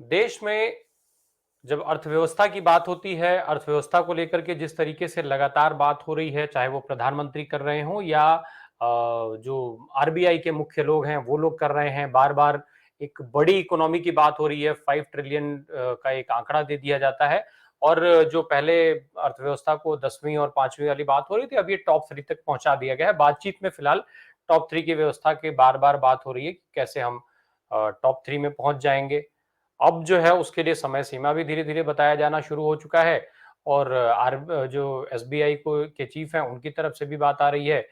देश में जब अर्थव्यवस्था की बात होती है, अर्थव्यवस्था को लेकर के जिस तरीके से लगातार बात हो रही है, चाहे वो प्रधानमंत्री कर रहे हों या जो आरबीआई के मुख्य लोग हैं, वो लोग कर रहे हैं, बार-बार एक बड़ी इकोनॉमी की बात हो रही है, 5 ट्रिलियन का एक आंकड़ा दे दिया जाता है और जो पहले अर्थव्यवस्था को 10वीं और 5वीं वाली बात हो रही थी, अब ये टॉप 3 तक पहुँचा दिया गया है। बातचीत में फिलहाल टॉप 3 की व्यवस्था की बार-बार बात हो रही है कि कैसे हम टॉप 3 में पहुँच जाएँगे। अब जो है उसके लिए समय सीमा भी धीरे-धीरे बताया जाना शुरू हो चुका है और जो एसबीआई को के चीफ हैं उनकी तरफ से भी बात आ रही है।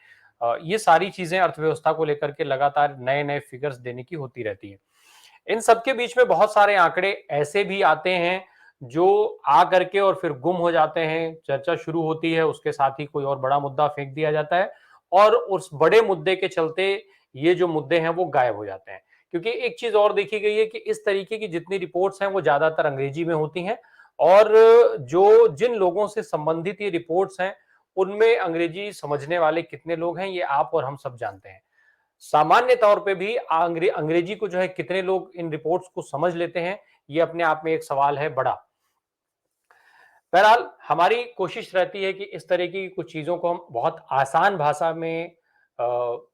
ये सारी चीज़ें अर्थव्यवस्था को लेकर के लगातार नए-नए फिगर्स देने की होती रहती हैं। इन सब के बीच में बहुत सारे आंकड़े ऐसे भी आते हैं जो आ करके और फिर गुम हो जाते हैं, चर्चा शुरू होती है, उसके साथ ही कोई और बड़ा मुद्दा फेंक दिया जाता है और उस बड़े मुद्दे के चलते ये जो मुद्दे हैं वो गायब हो जाते हैं। क्योंकि एक चीज़ और देखी गई है कि इस तरीके की जितनी रिपोर्ट्स हैं वो ज़्यादातर अंग्रेजी में होती हैं और जो जिन लोगों से संबंधित ये रिपोर्ट्स हैं, उनमें अंग्रेजी समझने वाले कितने लोग हैं ये आप और हम सब जानते हैं। सामान्य तौर पे भी अंग्रेजी को जो है कितने लोग इन रिपोर्ट्स को समझ लेते हैं, ये अपने आप में एक सवाल है बड़ा। बहरहाल हमारी कोशिश रहती है कि इस तरह की कुछ चीज़ों को हम बहुत आसान भाषा में अ,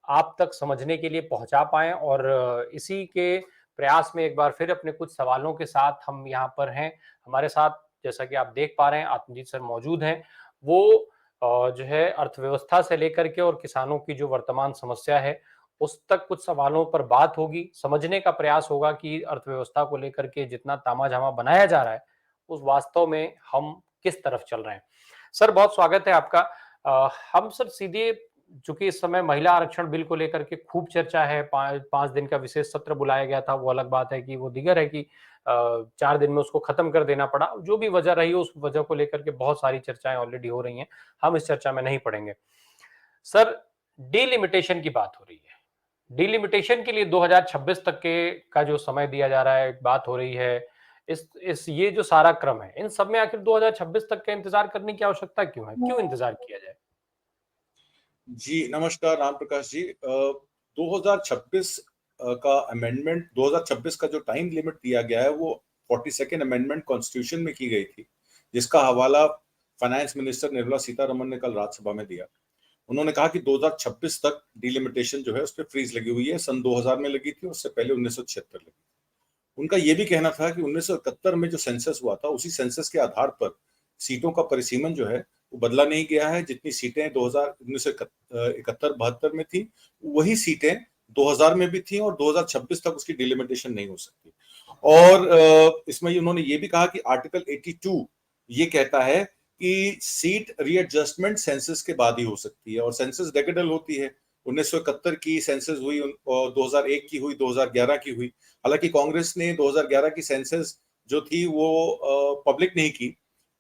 आप तक समझने के लिए पहुँचा पाएँ और इसी के प्रयास में एक बार फिर अपने कुछ सवालों के साथ हम यहाँ पर हैं। हमारे साथ जैसा कि आप देख पा रहे हैं आत्मजीत सर मौजूद हैं। वो जो है अर्थव्यवस्था से लेकर के और किसानों की जो वर्तमान समस्या है, उस तक कुछ सवालों पर बात होगी, समझने का प्रयास होगा कि अर्थव्यवस्था को लेकर के जितना तामा-झामा बनाया जा रहा है, उस वास्तव में हम किस तरफ चल रहे हैं। सर बहुत स्वागत है आपका। हम सर सीधे चूँकि इस समय महिला आरक्षण बिल को लेकर के खूब चर्चा है, 5 दिन का विशेष सत्र बुलाया गया था, वो अलग बात है कि वो दीगर है कि 4 दिन में उसको खत्म कर देना पड़ा। जो भी वजह रही उस वजह को लेकर के बहुत सारी चर्चाएँ ऑलरेडी हो रही हैं, हम इस चर्चा में नहीं पड़ेंगे। सर डिलिमिटेशन की बात हो रही है। डिलिमिटेशन के लिए 2026 तक के का जो समय दिया जा रहा है, बात हो रही है। इस ये जो सारा क्रम है, इन सब में आखिर 2026 तक का इंतज़ार करने की आवश्यकता क्यों है? क्यों इंतज़ार किया जाए? जी, नमस्कार राम प्रकाश जी। 2026 का अमेंडमेंट 2026 का जो टाइम लिमिट दिया गया है वो 42nd अमेंडमेंट कॉन्स्टिट्यूशन में की गई थी, जिसका हवाला फाइनेंस मिनिस्टर निर्मला सीतारमण ने कल राज्यसभा में दिया। उन्होंने कहा कि 2026 तक डिलिमिटेशन जो है उस पर फ्रीज लगी हुई है। सन 2000 में लगी थी, उससे पहले 1976 लगी। उनका ये भी कहना था कि 1971 में जो सेंसस हुआ था उसी सेंसस के आधार पर सीटों का परिसीमन जो है वो बदला नहीं गया है। जितनी सीटें 1971-72 में थी वही सीटें 2000 में भी थी और 2026 तक उसकी डिलिमिटेशन नहीं हो सकती। और इसमें उन्होंने ये भी कहा कि आर्टिकल 82 ये कहता है कि सीट रीएडजस्टमेंट सेंसस के बाद ही हो सकती है और सेंसस डेकेडल होती है। 1971 की सेंसस हुई और 2001 की हुई, 2011 की हुई। हालांकि कांग्रेस ने 2011 की सेंसस जो थी वो पब्लिक नहीं की,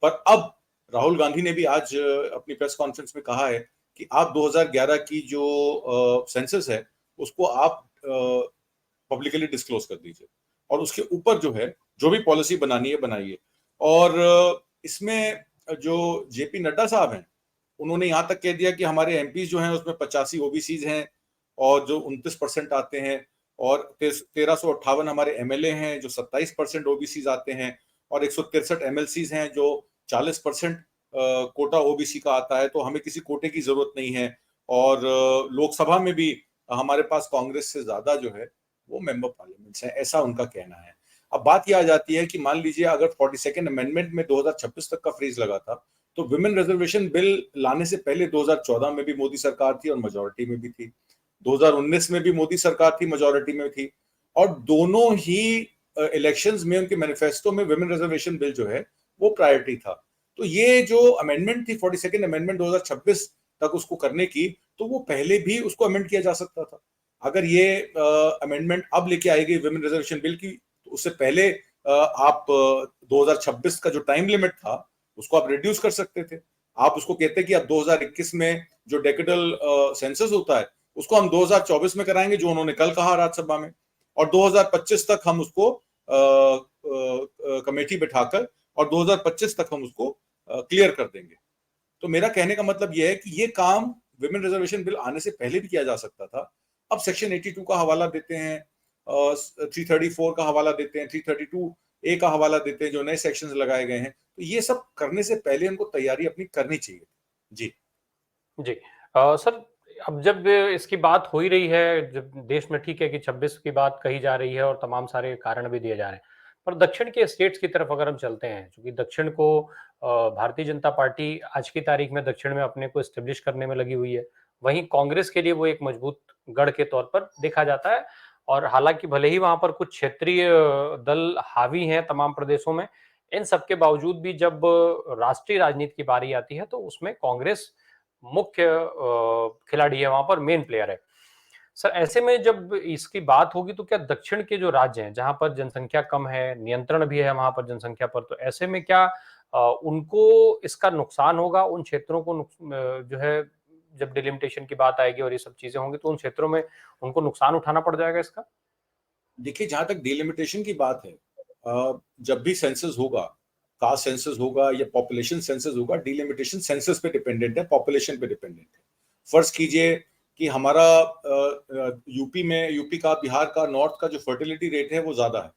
पर अब राहुल गांधी ने भी आज अपनी प्रेस कॉन्फ्रेंस में कहा है कि आप 2011 की जो सेंसस है उसको आप पब्लिकली डिस्क्लोज कर दीजिए और उसके ऊपर जो है जो भी पॉलिसी बनानी है बनाइए। और इसमें जो जेपी नड्डा साहब हैं उन्होंने यहां तक कह दिया कि हमारे एमपी जो हैं उसमें 85 ओबीसीज हैं और जो 29% आते हैं और 1358 हमारे एमएलए हैं जो 27% ओबीसीज आते हैं और 163 एमएलसीज हैं जो 40% कोटा ओबीसी का आता है। तो हमें किसी कोटे की जरूरत नहीं है और लोकसभा में भी हमारे पास कांग्रेस से ज्यादा जो है वो मेंबर पार्लियामेंट्स हैं, ऐसा उनका कहना है। अब बात यह आ जाती है कि मान लीजिए अगर 42nd अमेंडमेंट में 2026 तक का फ्रीज लगा था तो विमेन रिजर्वेशन बिल लाने से पहले 2014 में भी मोदी सरकार थी और मेजोरिटी में भी थी, 2019 में भी मोदी सरकार थी, मेजोरिटी में थी और दोनों ही इलेक्शंस में उनके मैनिफेस्टो में विमेन रिजर्वेशन बिल जो है वो प्रायोरिटी था। तो ये जो अमेंडमेंट थी 42nd अमेंडमेंट 2026 तक उसको करने की, तो वो पहले भी उसको अमेंड किया जा सकता था। अगर ये अमेंडमेंट अब लेके आई गई विमेन रिजर्वेशन बिल की तो उससे पहले आप 2026 का जो टाइम लिमिट था उसको आप रिड्यूस कर सकते थे। आप उसको कहते कि अब 2021 में जो डेकेडल सेंसस होता है उसको हम 2024 में कराएंगे, जो उन्होंने कल कहा राज्यसभा में, और 2025 तक हम उसको कमेटी बिठाकर और 2025 तक हम उसको क्लियर कर देंगे। तो मेरा कहने का मतलब यह है कि ये काम विमेन रिजर्वेशन बिल आने से पहले भी किया जा सकता था। अब सेक्शन 82 का हवाला देते हैं, 334 का हवाला देते हैं, 332 ए का हवाला देते हैं, जो नए सेक्शंस लगाए गए हैं। तो ये सब करने से पहले उनको तैयारी अपनी करनी चाहिए। जी जी। सर, अब जब इसकी बात हो ही रही है, जब देश में ठीक है कि 26 की बात कही जा रही है और तमाम सारे कारण भी दिए जा रहे हैं, पर दक्षिण के स्टेट्स की तरफ अगर हम चलते हैं, क्योंकि दक्षिण को भारतीय जनता पार्टी आज की तारीख में दक्षिण में अपने को एस्टेब्लिश करने में लगी हुई है। वहीं कांग्रेस के लिए वो एक मजबूत गढ़ के तौर पर देखा जाता है और हालांकि भले ही वहां पर कुछ क्षेत्रीय दल हावी हैं तमाम प्रदेशों में, इन सबके बावजूद भी जब राष्ट्रीय राजनीति की बारी आती है तो उसमें कांग्रेस मुख्य खिलाड़ी है, वहां पर मेन प्लेयर है। सर, ऐसे में जब इसकी बात होगी तो क्या दक्षिण के जो राज्य हैं जहां पर जनसंख्या कम है, नियंत्रण भी है वहां पर जनसंख्या पर, तो ऐसे में क्या उनको इसका नुकसान होगा? उन क्षेत्रों को जो है, जब डिलिमिटेशन की बात आएगी और ये सब चीजें होंगी तो उन क्षेत्रों में उनको नुकसान उठाना पड़ जाएगा इसका? देखिए, जहां तक डिलिमिटेशन की बात है, जब भी सेंसस होगा, कास्ट सेंसस होगा या पॉपुलेशन सेंसस होगा, डिलिमिटेशन सेंसस पे डिपेंडेंट है, पॉपुलेशन पे डिपेंडेंट है। फर्ज कीजिए कि हमारा यूपी का, बिहार का, नॉर्थ का जो फर्टिलिटी रेट है वो ज्यादा है।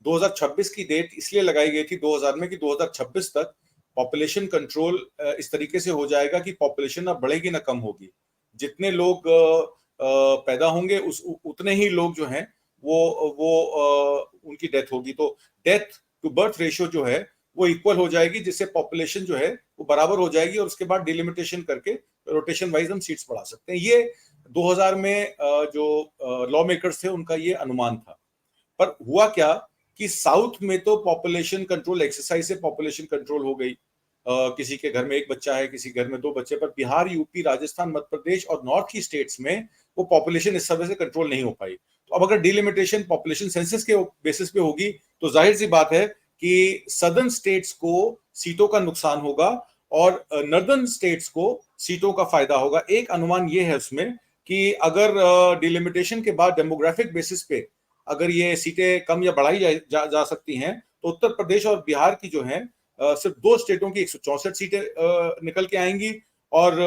2026 की डेट इसलिए लगाई गई थी 2000 में कि 2026 तक पॉपुलेशन कंट्रोल इस तरीके से हो जाएगा कि पॉपुलेशन ना बढ़ेगी ना कम होगी। जितने लोग पैदा होंगे उतने ही लोग जो हैं उनकी डेथ होगी। तो डेथ टू बर्थ रेशियो जो है वो इक्वल हो जाएगी, जिससे पॉपुलेशन जो है वो बराबर हो जाएगी और उसके बाद डिलिमिटेशन करके रोटेशन वाइज हम सीट्स बढ़ा सकते हैं। ये 2000 में जो लॉ मेकर्स थे उनका ये अनुमान था। पर हुआ क्या कि साउथ में तो पॉपुलेशन कंट्रोल एक्सरसाइज से पॉपुलेशन कंट्रोल हो गई। किसी के घर में एक बच्चा है, किसी घर में दो बच्चे, पर बिहार, यूपी, राजस्थान, मध्य प्रदेश और नॉर्थ की स्टेट्स में वो पॉपुलेशन इस तरह से कंट्रोल नहीं हो पाई। तो अब अगर डिलिमिटेशन पॉपुलेशन सेंसस के बेसिस पे होगी तो जाहिर सी बात है कि सदर्न स्टेट्स को सीटों का नुकसान होगा और नॉर्दर्न स्टेट्स को सीटों का फायदा होगा। एक अनुमान ये है उसमें कि अगर डिलिमिटेशन के बाद डेमोग्राफिक बेसिस पे अगर ये सीटें कम या बढ़ाई जा सकती हैं तो उत्तर प्रदेश और बिहार की जो है सिर्फ दो स्टेटों की 164 सीटें निकल के आएंगी और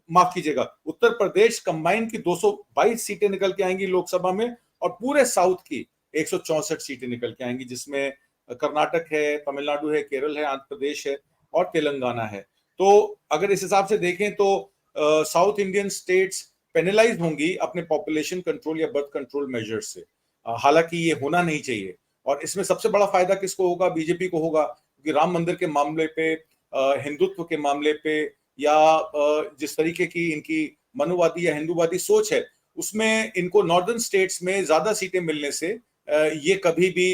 माफ कीजिएगा, उत्तर प्रदेश कंबाइंड की 222 सीटें निकल के आएंगी लोकसभा में और पूरे साउथ की 164 सीटें निकल के आएंगी, जिसमें कर्नाटक है, तमिलनाडु है, केरल है, आंध्र प्रदेश है और तेलंगाना है। तो अगर इस हिसाब से देखें तो साउथ इंडियन स्टेट्स पेनलाइज होंगी अपने पॉपुलेशन कंट्रोल या बर्थ कंट्रोल मेजर से। हालांकि ये होना नहीं चाहिए और इसमें सबसे बड़ा फायदा किसको होगा? बीजेपी को होगा, क्योंकि राम मंदिर के मामले पे, हिंदुत्व के मामले पे या जिस तरीके की इनकी मनुवादी या हिंदूवादी सोच है उसमें इनको नॉर्दर्न स्टेट्स में ज्यादा सीटें मिलने से ये कभी भी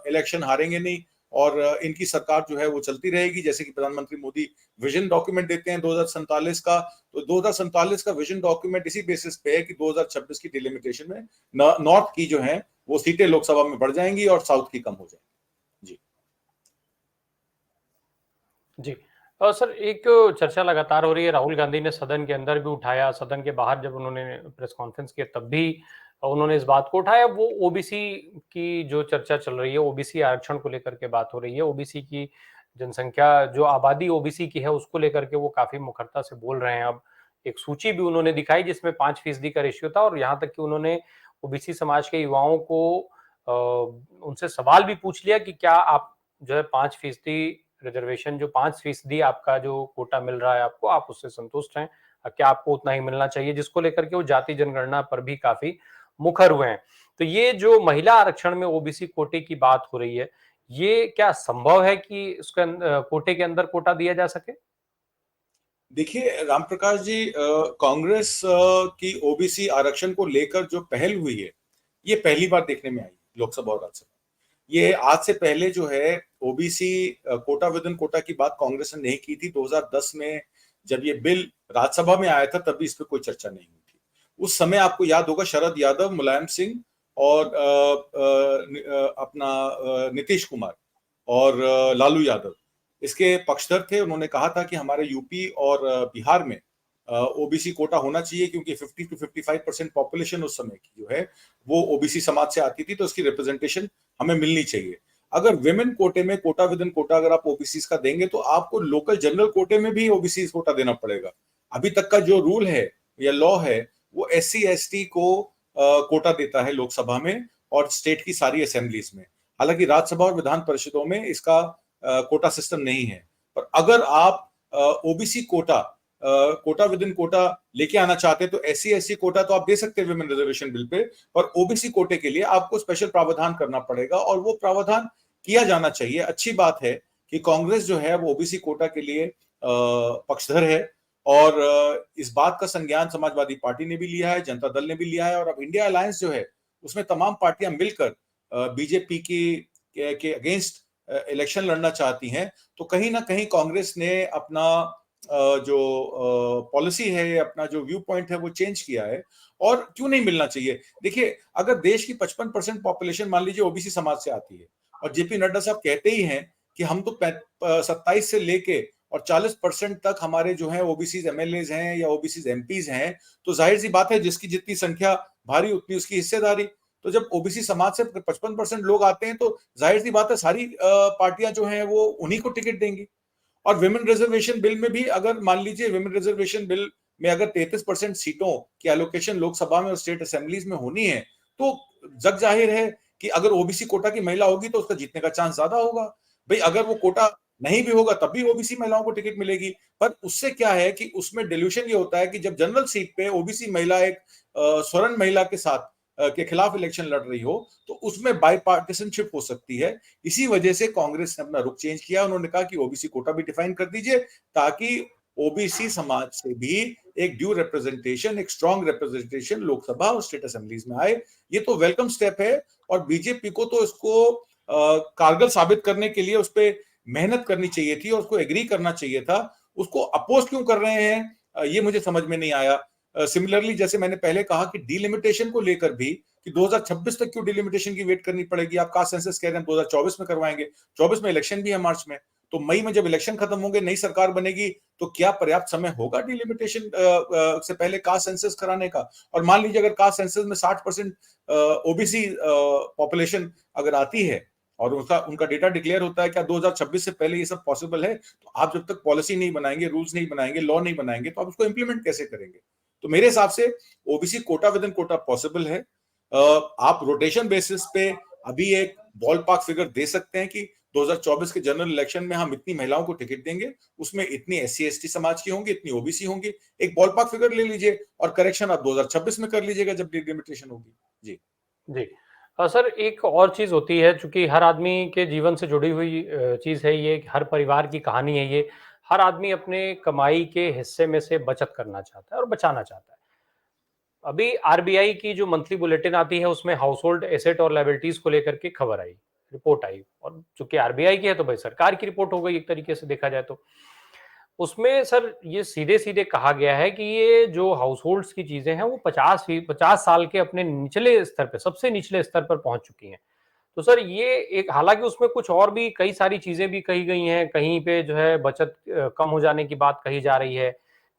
इलेक्शन हारेंगे नहीं और इनकी सरकार जो है वो चलती रहेगी। जैसे कि प्रधानमंत्री मोदी विजन डॉक्यूमेंट देते हैं 2047 का, तो 2047 का विजन डॉक्यूमेंट इसी बेसिस पे है कि 2026 की डिलिमिटेशन में नॉर्थ की जो है वो सीटें लोकसभा में बढ़ जाएंगी और साउथ की कम हो जाएंगी। जी जी। सर, एक चर्चा लगातार हो रही है, राहुल गांधी ने सदन के अंदर भी उठाया, सदन के बाहर जब उन्होंने प्रेस कॉन्फ्रेंस किया तब भी उन्होंने इस बात को उठाया। वो ओबीसी की जो चर्चा चल रही है, ओबीसी आरक्षण को लेकर के बात हो रही है, ओबीसी की जनसंख्या, जो आबादी ओबीसी की है उसको लेकर के वो काफी मुखरता से बोल रहे हैं। अब एक सूची भी उन्होंने दिखाई जिसमें 5% का रेशियो था और यहाँ तक कि उन्होंने ओबीसी समाज के युवाओं को उनसे सवाल भी पूछ लिया कि क्या आप जो है 5% रिजर्वेशन, जो 5% आपका जो कोटा मिल रहा है आपको, आप उससे संतुष्ट हैं? क्या आपको उतना ही मिलना चाहिए? जिसको लेकर के वो जाति जनगणना पर भी काफी मुखर हुए हैं। तो ये जो महिला आरक्षण में ओबीसी कोटे की बात हो रही है, ये क्या संभव है कि उसके कोटे के अंदर कोटा दिया जा सके? देखिए राम प्रकाश जी, कांग्रेस की ओबीसी आरक्षण को लेकर जो पहल हुई है ये पहली बार देखने में आई लोकसभा और राज्यसभा। ये आज से पहले जो है ओबीसी कोटा विद कोटा की बात कांग्रेस ने नहीं की थी। 2010 में जब ये बिल राज्यसभा में आया था तब भी इस पर कोई चर्चा नहीं हुई थी। उस समय आपको याद होगा शरद यादव, मुलायम सिंह और अपना नीतीश कुमार और लालू यादव इसके पक्षधर थे। उन्होंने कहा था कि हमारे यूपी और बिहार में ओबीसी कोटा होना चाहिए क्योंकि 50 to 55% पॉपुलेशन उस समय की जो है वो ओबीसी समाज से आती थी, तो उसकी रिप्रेजेंटेशन हमें मिलनी चाहिए। अगर विमेन कोटे में कोटा विद इन कोटा अगर आप ओबीसी का देंगे तो आपको लोकल जनरल कोटे में भी ओबीसी कोटा देना पड़ेगा। अभी तक का जो रूल है या लॉ है वो SC ST को कोटा देता है लोकसभा में और स्टेट की सारी असेंबलीज में। हालांकि राज्यसभा और विधान परिषदों में इसका कोटा सिस्टम नहीं है। पर अगर आप OBC quota within quota लेके आना चाहते हैं तो SC/ST कोटा तो आप दे सकते हैं विमेन रिजर्वेशन बिल पे, पर ओबीसी कोटे के लिए आपको स्पेशल प्रावधान करना पड़ेगा और वो प्रावधान किया जाना चाहिए। अच्छी बात है कि कांग्रेस जो है वो ओबीसी कोटा के लिए पक्षधर है और इस बात का संज्ञान समाजवादी पार्टी ने भी लिया है, जनता दल ने भी लिया है और अब इंडिया अलायंस जो है उसमें तमाम पार्टियां मिलकर बीजेपी के अगेंस्ट इलेक्शन लड़ना चाहती हैं। तो कहीं ना कहीं कांग्रेस ने अपना जो पॉलिसी है, अपना जो व्यू पॉइंट है वो चेंज किया है। और क्यों नहीं मिलना चाहिए? देखिए, अगर देश की 55% पॉपुलेशन मान लीजिए ओबीसी समाज से आती है और जेपी नड्डा साहब कहते ही हैं कि हम तो 27 से लेके और 40% तक हमारे जो है ओबीसी एमएलए हैं या ओबीसी एमपीज हैं, तो जाहिर सी बात है जिसकी जितनी संख्या भारी उतनी उसकी हिस्सेदारी। तो जब ओबीसी समाज से 55% लोग आते हैं तो जाहिर सी बात है सारी पार्टियां जो हैं वो उन्हीं को टिकट देंगी। और विमेन रिजर्वेशन बिल में भी अगर मान लीजिए विमेन रिजर्वेशन बिल में अगर 33% सीटों की एलोकेशन लोकसभा में और स्टेट असेंबलीज में होनी है तो जग जाहिर है कि अगर ओबीसी कोटा की महिला होगी तो उसका जीतने का चांस ज्यादा होगा। भाई अगर वो कोटा नहीं भी होगा तब भी ओबीसी महिलाओं को टिकट मिलेगी। पर उससे क्या है कि उसमें डिल्यूशन ये होता है कि जब जनरल सीट पे ओबीसी महिला एक स्वर्ण महिला के साथ के खिलाफ इलेक्शन लड़ रही हो तो उसमें बाईपार्टिसनशिप हो सकती है। इसी वजह से कांग्रेस ने अपना रुख चेंज किया। उन्होंने कहा कि ओबीसी कोटा भी डिफाइन कर दीजिए ताकि ओबीसी समाज से भी एक ड्यू रिप्रेजेंटेशन, एक स्ट्रॉन्ग रिप्रेजेंटेशन लोकसभा और स्टेट असेंबलीज में आए। ये तो वेलकम स्टेप है और बीजेपी को तो इसको कारगर साबित करने के लिए उस पर मेहनत करनी चाहिए थी और उसको एग्री करना चाहिए था। उसको अपोज क्यों कर रहे हैं ये मुझे समझ में नहीं आया। सिमिलरली जैसे मैंने पहले कहा कि डिलिमिटेशन को लेकर भी कि 2026 तक क्यों डिलिमिटेशन की वेट करनी पड़ेगी? आप कास्ट सेंसस कह रहे हैं 2024 में करवाएंगे, 24 में इलेक्शन भी है मार्च में, तो मई में जब इलेक्शन खत्म होंगे नई सरकार बनेगी तो क्या पर्याप्त समय होगा डिलिमिटेशन से पहले कास्ट सेंसस कराने का? और मान लीजिए अगर कास्ट सेंसस में 60% ओबीसी पॉपुलेशन अगर आती है और उनका डेटा डिक्लेयर होता है, क्या 2026 से पहले ये सब पॉसिबल है? तो आप जब तक पॉलिसी नहीं बनाएंगे, रूल्स नहीं बनाएंगे, लॉ नहीं बनाएंगे तो आप उसको इंप्लीमेंट कैसे करेंगे? तो मेरे हिसाब से OBC quota within quota possible है। आप रोटेशन बेसिस पे अभी एक बॉल पार्क फिगर दे सकते हैं कि 2024 के जनरल इलेक्शन में हम इतनी महिलाओं को टिकट देंगे, उसमें इतनी SC/ST समाज की होंगी, इतनी ओबीसी होंगी। एक बॉल पार्क फिगर ले लीजिए और करेक्शन आप 2026 में कर लीजिएगा जब डिलिमिटेशन होगी। जी जी। सर एक और चीज़ होती है, चूँकि हर आदमी के जीवन से जुड़ी हुई चीज़ है ये, हर परिवार की कहानी है ये। हर आदमी अपने कमाई के हिस्से में से बचत करना चाहता है और बचाना चाहता है। अभी आरबीआई की जो मंथली बुलेटिन आती है उसमें हाउस होल्ड एसेट और लायबिलिटीज को लेकर के खबर आई, रिपोर्ट आई, और चूंकि आरबीआई की है तो भाई सरकार की रिपोर्ट हो गई एक तरीके से देखा जाए तो। उसमें सर ये सीधे सीधे कहा गया है कि ये जो हाउस होल्ड्स की चीजें हैं वो 50 साल के अपने निचले स्तर पर, सबसे निचले स्तर पर पहुंच चुकी हैं। तो सर ये एक, हालांकि उसमें कुछ और भी कई सारी चीजें भी कही गई हैं, कहीं पे जो है बचत कम हो जाने की बात कही जा रही है,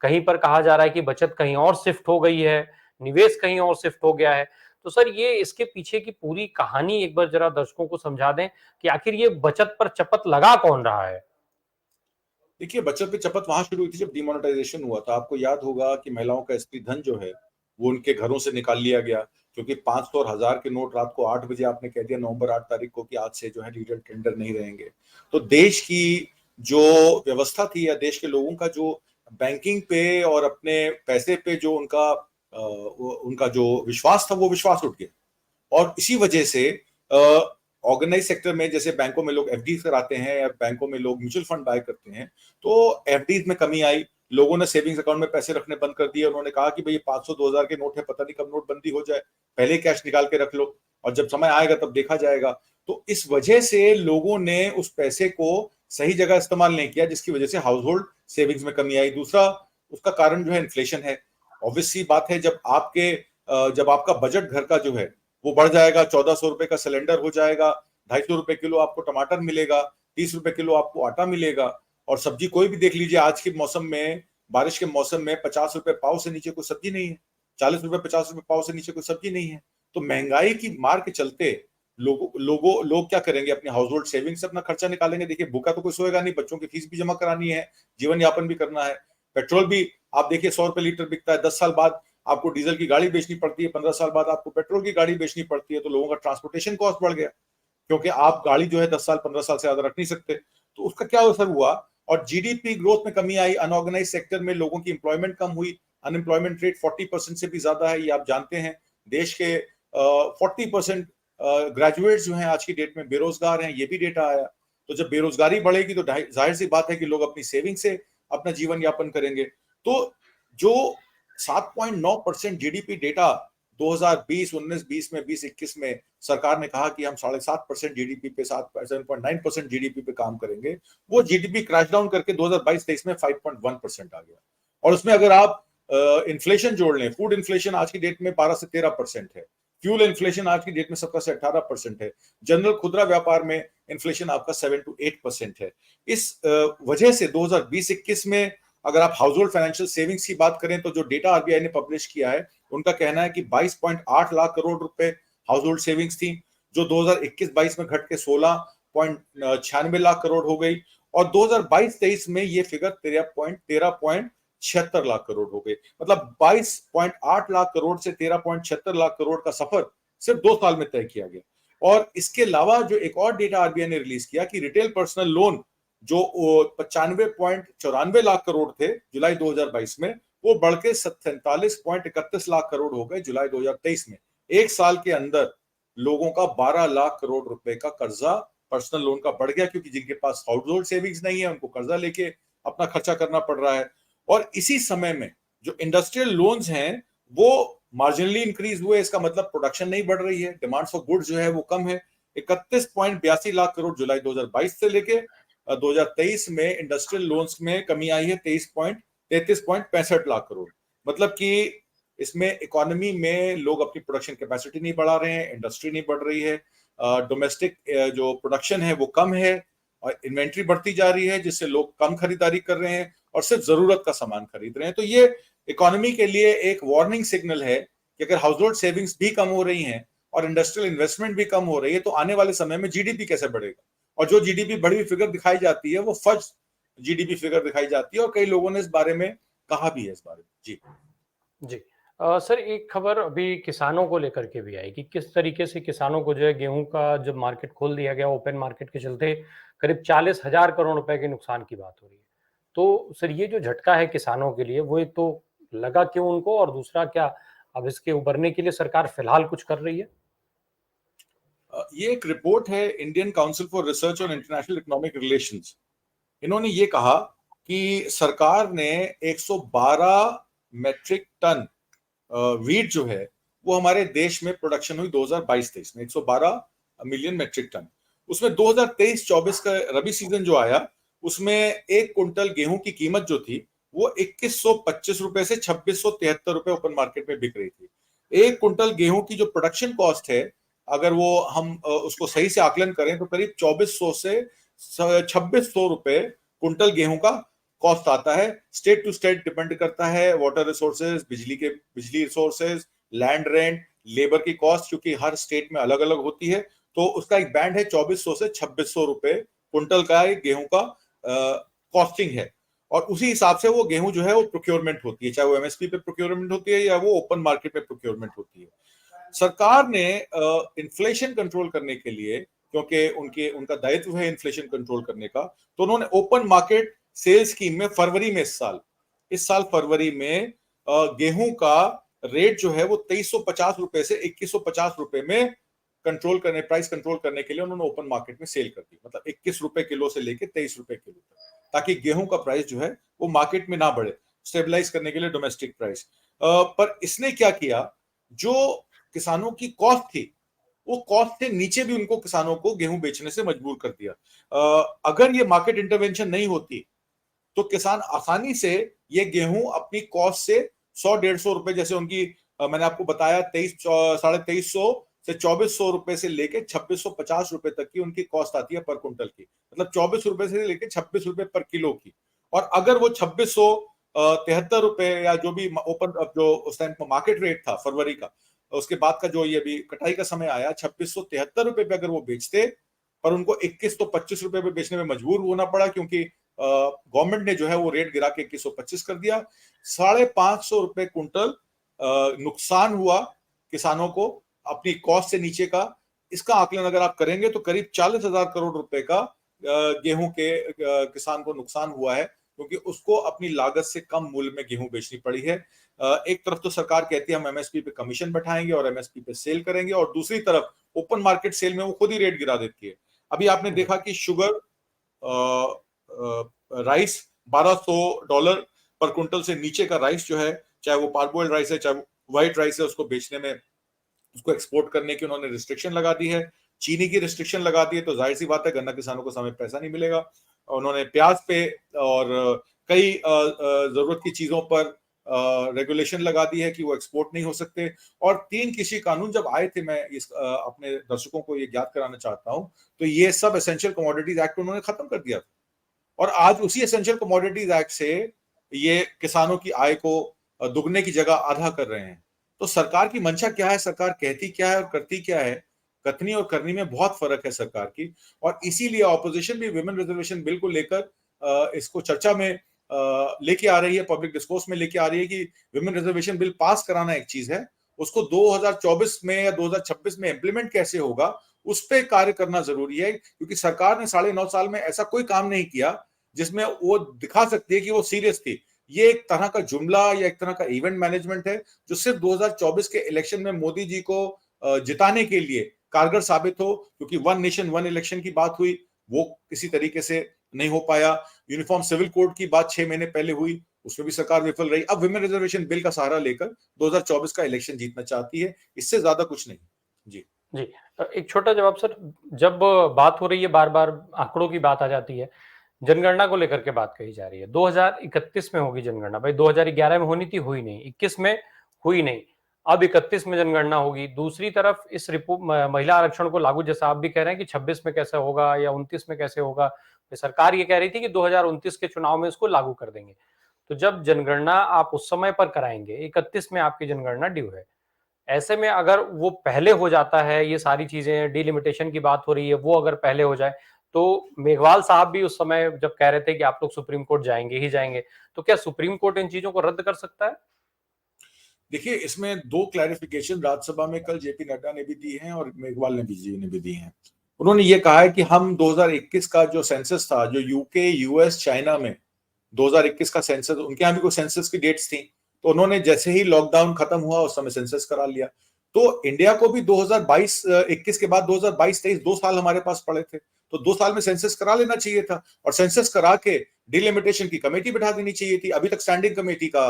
कहीं पर कहा जा रहा है कि बचत कहीं और शिफ्ट हो गई है, निवेश कहीं और शिफ्ट हो गया है। तो सर ये इसके पीछे की पूरी कहानी एक बार जरा दर्शकों को समझा दें कि आखिर ये बचत पर चपत लगा कौन रहा है। देखिए, बचत पे चपत वहां शुरू हुई थी जब डिमोनेटाइजेशन हुआ था। आपको याद होगा कि महिलाओं का स्त्री धन जो है वो उनके घरों से निकाल लिया गया, क्योंकि 500 और 1000 के नोट रात को 8 बजे आपने कह दिया नवंबर 8 तारीख को कि आज से जो है डिजिटल टेंडर नहीं रहेंगे। तो देश की जो व्यवस्था थी या देश के लोगों का जो बैंकिंग पे और अपने पैसे पे जो उनका जो विश्वास था वो विश्वास उठ गया। और इसी वजह से ऑर्गेनाइज सेक्टर में जैसे बैंकों में लोग एफडी कराते हैं या बैंकों में लोग म्यूचुअल फंड बाय करते हैं, तो एफडी में कमी आई। लोगों ने सेविंग्स अकाउंट में पैसे रखने बंद कर दिए। उन्होंने कहा कि भाई 500 2000 के नोट है, पता नहीं कब नोटबंदी हो जाए, पहले कैश निकाल के रख लो और जब समय आएगा तब देखा जाएगा। तो इस वजह से लोगों ने उस पैसे को सही जगह इस्तेमाल नहीं किया, जिसकी वजह से हाउस होल्ड सेविंग्स में कमी आई। दूसरा उसका कारण जो है इन्फ्लेशन है। ऑब्वियस सी बात है, जब आपका बजट घर का जो है वो बढ़ जाएगा, 1400 रुपए का सिलेंडर हो जाएगा, 250 रुपए किलो आपको टमाटर मिलेगा, 30 रुपए किलो आपको आटा मिलेगा। और सब्जी कोई भी देख लीजिए, आज के मौसम में, बारिश के मौसम में 50 रुपए पाव से नीचे कोई सब्जी नहीं है, 40 रुपए 50 रुपए पाव से नीचे कोई सब्जी नहीं है। तो महंगाई की मार के चलते लोग क्या करेंगे? अपने हाउस होल्ड सेविंग से अपना खर्चा निकालेंगे। देखिए, भूखा तो कोई सोएगा नहीं, बच्चों की फीस भी जमा करानी है, जीवन यापन भी करना है। पेट्रोल भी आप देखिए 100 रुपए लीटर बिकता है, 10 साल बाद आपको डीजल की गाड़ी बेचनी पड़ती है, 15 साल बाद आपको पेट्रोल की गाड़ी बेचनी पड़ती है, तो लोगों का ट्रांसपोर्टेशन कॉस्ट बढ़ गया। क्योंकि आप गाड़ी जो है 10 साल 15 साल से ज्यादा रख नहीं सकते। तो उसका क्या असर हुआ, और जीडीपी ग्रोथ में कमी आई, अनऑर्गेनाइज सेक्टर में लोगों की इंप्लॉयमेंट कम हुई, अनएम्प्लॉयमेंट रेट 40% से भी ज्यादा है, ये आप जानते हैं। देश के 40% ग्रेजुएट जो हैं आज की डेट में बेरोजगार हैं, ये भी डेटा आया। तो जब बेरोजगारी बढ़ेगी तो जाहिर सी बात है कि लोग अपनी सेविंग से अपना जीवन यापन करेंगे। तो जो 7.9% जीडीपी डेटा 2020 19-20 में 20-21 में सरकार ने कहा कि हम 7.5% जीडीपी पे 7.9% जीडीपी पे काम करेंगे, वो जीडीपी क्रैश डाउन करके 2022-23 में 5.1% आ गया। और उसमें अगर आप इन्फ्लेशन जोड़ लें, फूड इन्फ्लेशन आज की डेट में 12 से 13% है, फ्यूल इन्फ्लेशन आज की डेट में 17 से 18% है, जनरल खुदरा व्यापार में इन्फ्लेशन आपका 7 to 8% है। इस वजह से 2020-21 में अगर आप हाउस होल्ड फाइनेंशियल सेविंग्स की बात करें तो जो डेटा आरबीआई ने पब्लिश किया है, उनका कहना है कि 22.8 लाख करोड़ रुपए हाउस होल्ड सेविंग्स थी, जो 2021-22 में घट के 16.96 लाख करोड़ हो गई, और 2022-23 में ये फिगर 13.76 लाख करोड़ हो गई। मतलब 22.8 लाख करोड़ से 13.76 लाख करोड़ का सफर सिर्फ 2 साल में तय किया गया। और इसके अलावा जो एक और डेटा आरबीआई ने रिलीज किया कि रिटेल पर्सनल लोन जो 95.94 लाख करोड़ थे जुलाई 2022 में, वो बढ़ के 47.31 लाख करोड़ हो गए जुलाई 2023 में। एक साल के अंदर लोगों का 12 लाख करोड़ रुपए का कर्जा पर्सनल लोन का बढ़ गया, क्योंकि जिनके पास हाउस होल्ड सेविंग्स नहीं है उनको कर्जा लेके अपना खर्चा करना पड़ रहा है। और इसी समय में जो इंडस्ट्रियल लोन्स हैं वो मार्जिनली इंक्रीज हुए, इसका मतलब प्रोडक्शन नहीं बढ़ रही है, डिमांड फॉर गुड्स जो है वो कम है। 31.82 लाख करोड़ जुलाई 2022 से लेके 2023 में इंडस्ट्रियल लोन्स में कमी आई है 33.65 लाख करोड़। मतलब कि इसमें इकोनॉमी में लोग अपनी प्रोडक्शन कैपेसिटी नहीं बढ़ा रहे हैं, इंडस्ट्री नहीं बढ़ रही है, डोमेस्टिक जो प्रोडक्शन है वो कम है, और इन्वेंट्री बढ़ती जा रही है जिससे लोग कम खरीदारी कर रहे हैं और सिर्फ जरूरत का सामान खरीद रहे हैं। तो ये इकोनॉमी के लिए एक वार्निंग सिग्नल है कि अगर हाउस होल्ड सेविंग्स भी कम हो रही हैं और इंडस्ट्रियल इन्वेस्टमेंट भी कम हो रही है तो आने वाले समय में जीडीपी कैसे बढ़ेगा। और जो जीडीपी बढ़ी हुई फिगर दिखाई जाती है वो फर्स्ट जीडीपी फिगर दिखाई जाती है, और कई लोगों ने इस बारे में कहा भी है इस बारे में। जी जी। सर, एक खबर अभी किसानों को लेकर के भी आई कि किस तरीके से किसानों को जो है गेहूं का जब मार्केट खोल दिया गया ओपन मार्केट के चलते करीब 40,000 करोड़ रुपए के नुकसान की बात हो रही है। तो सर, ये जो झटका है किसानों के लिए वो एक तो लगा क्यों उनको, और दूसरा क्या अब इसके उबरने के लिए सरकार फिलहाल कुछ कर रही है? ये एक रिपोर्ट है Indian council for research on international economic relations. इन्होंने ये कहा कि सरकार ने 112 मैट्रिक टन वीट जो है वो हमारे देश में प्रोडक्शन हुई 2022-23 में 112 मिलियन मैट्रिक टन। उसमें 2023-24 का रबी सीजन जो आया उसमें एक कुंटल गेहूं की कीमत जो थी वो 2125 रुपए से 2673 रुपए ओपन मार्केट में बिक रही थी। एक कुंटल गेहूं की जो प्रोडक्शन कॉस्ट है, अगर वो हम उसको सही से आकलन करें तो करीब 2400 से 2600 रुपए कुंटल गेहूं का कॉस्ट आता है। स्टेट टू स्टेट डिपेंड करता है, वाटर रिसोर्सेज, बिजली रिसोर्सेज, लैंड रेंट, लेबर की कॉस्ट, क्योंकि हर स्टेट में अलग अलग होती है। तो उसका एक बैंड है 2400 से 2600 रुपए कुंटल का एक गेहूं का कॉस्टिंग है। और उसी हिसाब से वो गेहूं जो है वो प्रोक्योरमेंट होती है, चाहे वो एमएसपी पे प्रोक्योरमेंट होती है या वो ओपन मार्केट में प्रोक्योरमेंट होती है। सरकार ने इन्फ्लेशन कंट्रोल करने के लिए, क्योंकि उनका दायित्व है इन्फ्लेशन कंट्रोल करने का, तो उन्होंने ओपन मार्केट सेल्स स्कीम में फरवरी में इस साल फरवरी में गेहूं का रेट जो है वो 2350 रुपए से 2150 रुपए में प्राइस कंट्रोल करने के लिए उन्होंने ओपन मार्केट में सेल कर दी। मतलब 21 रुपए किलो से लेके 23 रुपए किलो तक, ताकि गेहूं का प्राइस जो है वो मार्केट में ना बढ़े, स्टेबलाइज करने के लिए डोमेस्टिक प्राइस। पर इसने क्या किया, जो किसानों की कॉस्ट थी वो कॉस्ट से नीचे भी उनको किसानों को गेहूं बेचने से मजबूर कर दिया। अगर ये मार्केट इंटरवेंशन नहीं होती तो किसान आसानी से ये गेहूं अपनी कॉस्ट से 100-150 रुपए, जैसे उनकी मैंने आपको बताया 2300 से 2400 रुपए से लेके 2650 रुपए तक की उनकी कॉस्ट आती है पर कुंटल की, मतलब 24 रुपए से लेके 26 रुपए पर किलो की। और अगर वो 2673 रुपए या जो भी ओपन जो उस टाइम मार्केट रेट था फरवरी का, उसके बाद का जो ये भी कटाई का समय आया 2673 रुपए पे अगर वो बेचते, पर उनको 21 तो 25 रुपए पे बेचने में मजबूर होना पड़ा, क्योंकि गवर्नमेंट ने जो है वो रेट गिरा के 2125 कर दिया। 550 रुपए कुंटल नुकसान हुआ किसानों को अपनी कॉस्ट से नीचे का। इसका आकलन अगर आप करेंगे तो करीब 40,000 करोड़ रुपए का गेहूं के किसान को नुकसान हुआ है, क्योंकि उसको अपनी लागत से कम मूल्य में गेहूं बेचनी पड़ी है। एक तरफ तो सरकार कहती है हम एमएसपी पे कमीशन बैठाएंगे और एमएसपी पे सेल करेंगे, और दूसरी तरफ ओपन मार्केट सेल में वो खुद ही रेट गिरा देती है। अभी आपने देखा कि शुगर राइस $1,200 पर क्विंटल से नीचे का राइस जो है, चाहे वो पार्बोइल्ड राइस है चाहे व्हाइट राइस है, उसको बेचने में, उसको एक्सपोर्ट करने की उन्होंने रिस्ट्रिक्शन लगा दी है। चीनी की रिस्ट्रिक्शन लगा दी है, तो जाहिर सी बात है गन्ना किसानों को समय पैसा नहीं मिलेगा। उन्होंने प्याज पे और कई जरूरत की चीजों पर रेगुलेशन लगा दी है कि वो एक्सपोर्ट नहीं हो सकते। और 3 कृषि कानून जब आए थे, मैं इस अपने दर्शकों को ये याद कराना चाहता हूं, तो ये सब एसेंशियल कमोडिटीज एक्ट उन्होंने खत्म कर दिया था। और आज उसी एसेंशियल कमोडिटीज एक्ट से ये किसानों की आय को दुगने की जगह आधा कर रहे हैं। तो सरकार की मंशा क्या है, सरकार कहती क्या है और करती क्या है, कथनी और करनी में बहुत फर्क है सरकार की। और इसीलिए ऑपोजिशन भी विमेन रिजर्वेशन बिल को लेकर इसको चर्चा में लेके आ रही है, पब्लिक डिस्कोर्स में लेके आ रही है कि विमेन रिजर्वेशन बिल पास कराना एक चीज है, उसको 2024 में या 2026 में इंप्लीमेंट कैसे होगा उस पर कार्य करना जरूरी है। क्योंकि सरकार ने 9.5 साल में ऐसा कोई काम नहीं किया जिसमें वो दिखा सकती है कि वो सीरियस थी। ये एक तरह का जुमला या एक तरह का इवेंट मैनेजमेंट है, जो सिर्फ 2024 के इलेक्शन में मोदी जी को जिताने के लिए कारगर साबित हो। क्योंकि वन नेशन वन इलेक्शन की बात हुई, वो किसी तरीके से नहीं हो पाया। यूनिफॉर्म सिविल कोड की बात 6 महीने पहले हुई, उसमें भी सरकार विफल रही। अब विमेन रिजर्वेशन बिल का सहारा लेकर 2024 का इलेक्शन जीतना चाहती है, इससे ज्यादा कुछ नहीं। जी जी, एक छोटा जवाब सर। जब बात हो रही है, बार बार आंकड़ों की बात आ जाती है, जनगणना को लेकर के बात कही जा रही है, 2031 में होगी जनगणना। भाई 2011 में होनी थी, हुई नहीं, 21 में हुई नहीं, अब 31 में जनगणना होगी। दूसरी तरफ इस महिला आरक्षण को लागू, जैसा आप भी कह रहे हैं कि 26 में कैसे होगा या 29 में कैसे होगा, सरकार ये कह रही थी कि 2029 के चुनाव में इसको लागू कर देंगे। तो जब जनगणना आप उस समय पर कराएंगे, 31 में आपकी जनगणना ड्यू है, ऐसे में अगर वो पहले हो जाता है, ये सारी चीजें डिलिमिटेशन की बात हो रही है, वो अगर पहले हो जाए, तो मेघवाल साहब भी उस समय जब कह रहे थे कि आप लोग सुप्रीम कोर्ट जाएंगे ही जाएंगे, तो क्या सुप्रीम कोर्ट इन चीजों को रद्द कर सकता है? देखिए, इसमें 2 क्लैरिफिकेशन राज्यसभा में कल जेपी नड्डा ने भी दी हैं और मेघवाल ने भी दी हैं। उन्होंने ये कहा है कि हम 2021 का जो सेंसस था, जो यूके, यूएस, चाइना में 2021 का सेंसस, उनके यहाँ भी कोई सेंसस की डेट्स थी, तो उन्होंने जैसे ही लॉकडाउन खत्म हुआ उस समय सेंसस करा लिया। तो इंडिया को भी 2022-21 के बाद 2022-23 2 साल हमारे पास पड़े थे, तो 2 साल में सेंसस करा लेना चाहिए था, और सेंसस करा के डिलिमिटेशन की कमेटी बिठा देनी चाहिए थी। अभी तक स्टैंडिंग कमेटी का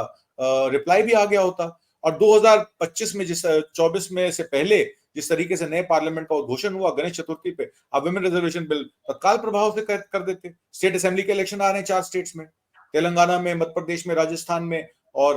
रिप्लाई भी आ गया होता। और 2025 में, जिस 24 में से पहले जिस तरीके से नए पार्लियामेंट का उद्घोषण हुआ गणेश चतुर्थी पे, अब विमेन रिजर्वेशन बिल तत्काल प्रभाव से कर देते। स्टेट असेंबली के इलेक्शन आ रहे हैं 4 स्टेट्स में, तेलंगाना में, मध्य प्रदेश में, राजस्थान में और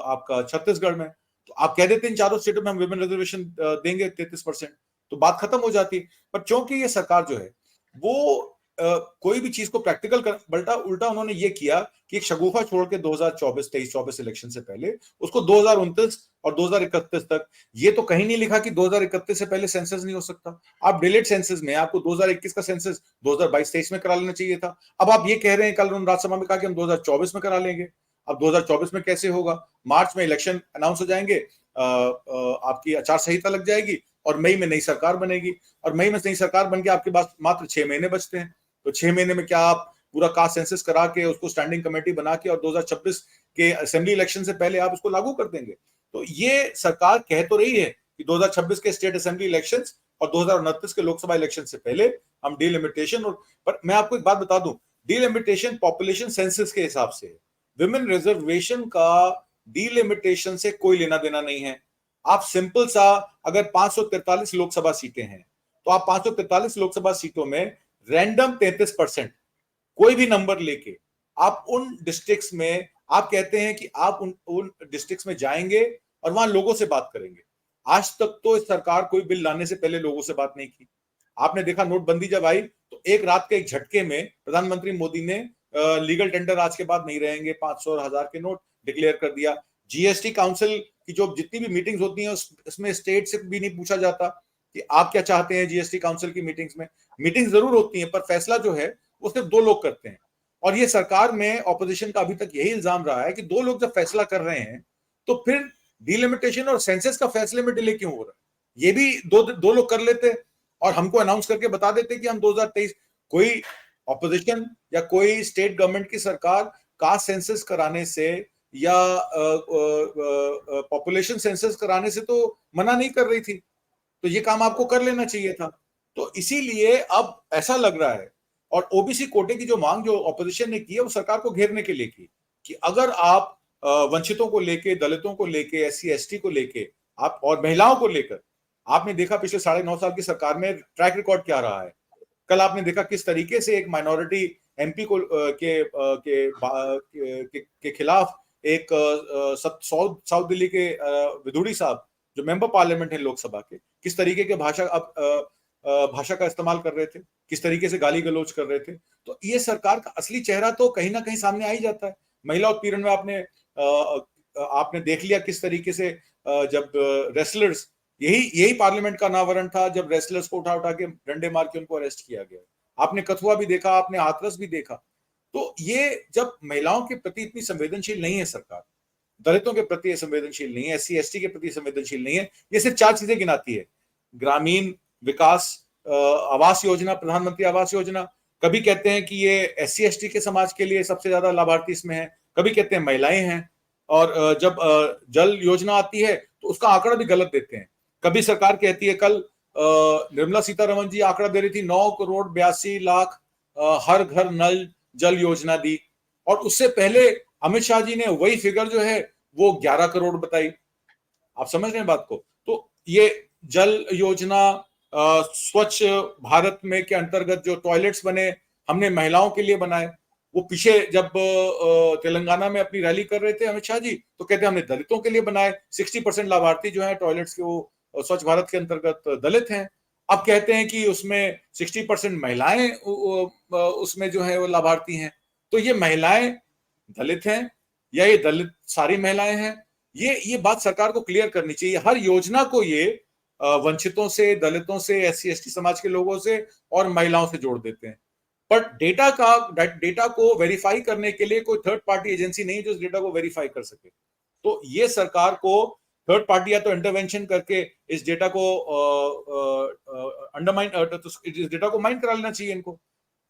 आपका छत्तीसगढ़ में। तो आप कह देते हैं इन चारों स्टेटों में हम विमेन रिजर्वेशन देंगे 33%, तो बात खत्म हो जाती है। पर क्योंकि ये सरकार जो है वो कोई भी चीज को प्रैक्टिकल कर, बल्टा उल्टा उन्होंने ये किया कि एक शगुफा छोड़ के 2024 इलेक्शन से पहले उसको 2029 और 2031 तक, ये तो कहीं नहीं लिखा कि 2031 से पहले सेंसस नहीं हो सकता। आप डिलेड सेंसस में आपको 2021 का सेंसस 2022-23 में करा लेना चाहिए था। अब आप ये कह रहे हैं, कल उन्होंने राज्यसभा में कहा कि हम 2024 में करा लेंगे। अब 2024 में कैसे होगा? मार्च में इलेक्शन अनाउंस हो जाएंगे, आपकी आचार संहिता लग जाएगी और मई में नई सरकार बनेगी, और मई में नई सरकार बन के आपके पास मात्र 6 महीने बचते हैं। तो 6 महीने में क्या आप पूरा कास्ट सेंसस करा के उसको स्टैंडिंग कमेटी बना के और 2026 के असेंबली इलेक्शन से पहले आप उसको लागू कर देंगे? तो ये सरकार कह तो रही है कि 2026 के स्टेट असेंबली इलेक्शंस और 2029 के लोकसभा इलेक्शन से पहले हम डिलिमिटेशन, और पर मैं आपको एक बात बता दूं, डिलिमिटेशन पॉपुलेशन सेंसस के हिसाब से है। विमेन रिजर्वेशन का डिलिमिटेशन से कोई लेना देना नहीं है। आप सिंपल सा, अगर 543 लोकसभा सीटें हैं तो आप 543 लोकसभा सीटों में रैंडम 33%, कोई भी नंबर लेके आप उन डिस्ट्रिक्ट्स में, आप कहते हैं कि आप उन डिस्ट्रिक्ट्स में जाएंगे और वहां लोगों से बात करेंगे। आज तक तो इस सरकार कोई बिल लाने से पहले लोगों से बात नहीं की। आपने देखा नोटबंदी जब आई तो एक रात के एक झटके में प्रधानमंत्री मोदी ने लीगल टेंडर आज के बाद नहीं रहेंगे, 500 और 1000 के नोट डिक्लेयर कर दिया। जीएसटी काउंसिल की जो जितनी भी मीटिंग्स होती हैं उसमें स्टेट से भी नहीं पूछा जाता कि आप क्या चाहते हैं। जीएसटी काउंसिल की मीटिंग्स में मीटिंग जरूर होती है पर फैसला जो है वो सिर्फ 2 लोग करते हैं। और ये सरकार में ऑपोजिशन का अभी तक यही इल्जाम रहा है कि 2 लोग जब फैसला कर रहे हैं तो फिर डिलिमिटेशन और सेंसस का फैसले में डिले क्यों हो रहा है? ये भी दो लोग कर लेते और हमको अनाउंस करके बता देते कि हम 2023, कोई ऑपोजिशन या कोई स्टेट गवर्नमेंट की सरकार कास्ट सेंसस कराने से या पॉपुलेशन सेंसस कराने से तो मना नहीं कर रही थी। तो ये काम आपको कर लेना चाहिए था। तो इसीलिए अब ऐसा लग रहा है, और ओबीसी कोटे की जो मांग जो ऑपोजिशन ने की है वो सरकार को घेरने के लिए की, कि अगर आप वंचितों को लेके, दलितों को लेके, एससी एसटी को लेके, आप और महिलाओं को लेकर, आपने देखा पिछले 9.5 साल की सरकार में ट्रैक रिकॉर्ड क्या रहा है। कल आपने देखा किस तरीके से एक माइनॉरिटी एमपी को के खिलाफ एक साउथ दिल्ली के विधुड़ी साहब जो मेंबर पार्लियामेंट है लोकसभा के, किस तरीके के भाषा का इस्तेमाल कर रहे थे, किस तरीके से गाली गलौज कर रहे थे। तो ये सरकार का असली चेहरा तो कहीं ना कहीं सामने आ ही जाता है। महिला उत्पीड़न में आपने देख लिया किस तरीके से जब रेसलर्स, यही पार्लियामेंट का अनावरण था जब रेसलर्स को उठा उठा के डंडे मार के उनको अरेस्ट किया गया। आपने कथुआ भी देखा, आपने हाथरस भी देखा। तो ये जब महिलाओं के प्रति इतनी संवेदनशील नहीं है सरकार, दलितों के प्रति संवेदनशील नहीं है, एससी एसटी के प्रति संवेदनशील नहीं है, ये सिर्फ 4 चीजें गिनाती है। ग्रामीण विकास, आवास योजना, प्रधानमंत्री आवास योजना, कभी कहते हैं कि ये एससी एसटी के समाज के लिए सबसे ज्यादा लाभार्थी इसमें है, कभी कहते हैं महिलाएं हैं, और जब जल योजना आती है तो उसका आंकड़ा भी गलत देते हैं। कभी सरकार कहती है, कल निर्मला सीतारमण जी आंकड़ा दे रही थी 9 करोड़ 82 लाख हर घर नल जल योजना दी, और उससे पहले अमित शाह जी ने वही फिगर जो है वो 11 करोड़ बताई। आप समझ रहे हैं बात को। तो ये जल योजना, स्वच्छ भारत में के अंतर्गत जो टॉयलेट्स बने, हमने महिलाओं के लिए बनाए। वो पीछे जब तेलंगाना में अपनी रैली कर रहे थे अमित शाह जी, तो कहते हमने दलितों के लिए बनाए, 60% लाभार्थी जो है टॉयलेट्स के वो स्वच्छ भारत के अंतर्गत दलित हैं। अब कहते हैं कि उसमें 60% महिलाएं उसमें जो है वो लाभार्थी हैं। तो ये महिलाएं दलित हैं या ये दलित सारी महिलाएं हैं, ये बात सरकार को क्लियर करनी चाहिए। हर योजना को ये वंचितों से, दलितों से, एससी एसटी समाज के लोगों से और महिलाओं से जोड़ देते हैं। पर डेटा को वेरीफाई करने के लिए कोई थर्ड पार्टी एजेंसी नहीं है जो इस डेटा को वेरीफाई कर सके। तो ये सरकार को थर्ड पार्टी या तो इंटरवेंशन करके इस डेटा को अंडरमाइन, इस डेटा को माइन करा लेना चाहिए। इनको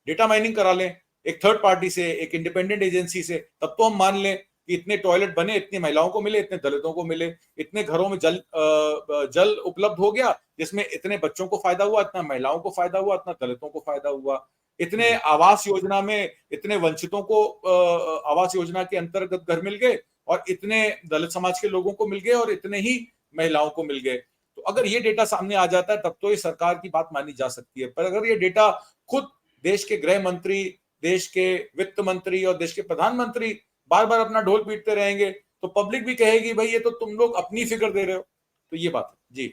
डेटा माइनिंग करा लें एक थर्ड पार्टी से, एक इंडिपेंडेंट एजेंसी से, तब तो हम मान लें कि इतने टॉयलेट बने, इतनी महिलाओं को मिले, इतने दलितों को मिले, इतने घरों में जल उपलब्ध हो गया जिसमें इतने बच्चों को फायदा हुआ, इतना महिलाओं को फायदा हुआ, इतना दलितों को फायदा हुआ, इतने आवास योजना में इतने वंचितों को आवास योजना के अंतर्गत घर मिल गए, और इतने दलित समाज के लोगों को मिल गए, और इतने ही महिलाओं को मिल गए। तो अगर ये डेटा सामने आ जाता है तब तो ये सरकार की बात मानी जा सकती है। पर अगर ये डेटा खुद देश के गृह मंत्री, देश के वित्त मंत्री और देश के प्रधानमंत्री बार बार अपना ढोल पीटते रहेंगे तो पब्लिक भी कहेगी भाई ये तो तुम लोग अपनी फिगर दे रहे हो। तो ये बात है जी।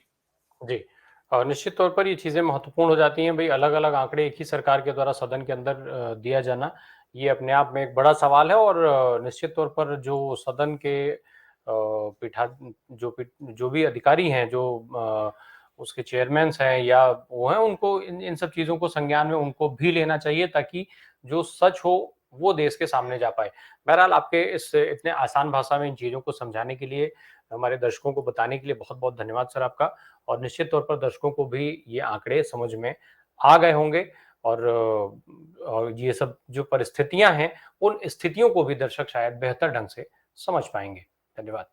जी। निश्चित तौर पर ये चीज़ें महत्वपूर्ण हो जाती हैं। भई अलग-अलग आंकड़े एक ही सरकार के द्वारा सदन के अंदर दिया जाना, ये अपने आप में एक बड़ा सवाल है, और निश्चित तौर पर जो सदन के पीठा जो भी अधिकारी हैं, जो उसके चेयरमैन्स हैं या वो हैं, उनको इन इन सब चीज़ों को संज्ञान में उनको भी लेना चाहिए, ताकि जो सच हो, वो देश के सामने जा पाए। बहरहाल, आपके इस इतने आसान भाषा में इन चीज़ों को समझाने के लिए, हमारे दर्शकों को बताने के लिए बहुत-बहुत धन्यवाद सर आपका। और निश्चित तौर पर दर्शकों को भी ये आंकड़े समझ में आ गए होंगे, और ये सब जो परिस्थितियां हैं, उन स्थितियों को भी दर्शक शायद बेहतर ढंग से समझ पाएंगे। धन्यवाद।